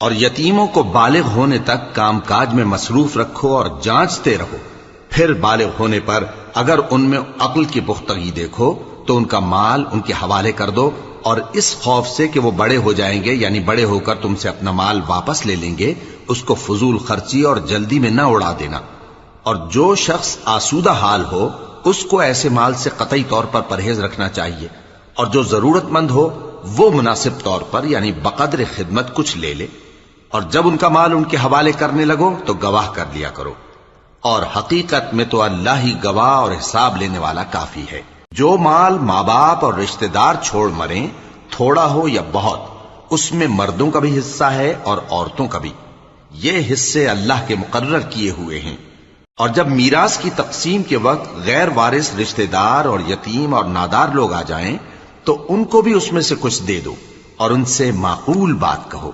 और यतीमों को बालिग होने तक कामकाज में मसरूफ रखो और जांचते रहो। फिर बालिग होने पर अगर उनमें अक्ल की पुख्तगी देखो तो उनका माल उनके हवाले कर दो, और इस खौफ से कि वो बड़े हो जाएंगे, यानी बड़े होकर तुमसे अपना माल वापस ले लेंगे, उसको फजूल खर्ची और जल्दी में न उड़ा देना। और जो शख्स आसूदा हाल हो उसको ऐसे माल से कतई तौर पर परहेज रखना चाहिए, और जो जरूरतमंद हो वो मुनासिब तौर पर यानी बकद्र खिदमत कुछ ले ले। और जब उनका माल उनके हवाले करने लगो तो गवाह कर लिया करो, और हकीकत में तो अल्लाह ही गवाह और हिसाब लेने वाला काफी है। जो माल माँ बाप और रिश्तेदार छोड़ मरे, थोड़ा हो या बहुत, उसमें मर्दों का भी हिस्सा है और औरतों का भी। ये हिस्से अल्लाह के मुकर्रर किए हुए हैं। और जब मीरास की तकसीम के वक्त गैर वारिस रिश्तेदार और यतीम और नादार लोग आ जाएं, तो उनको भी उसमें से कुछ दे दो और उनसे माकूल बात कहो।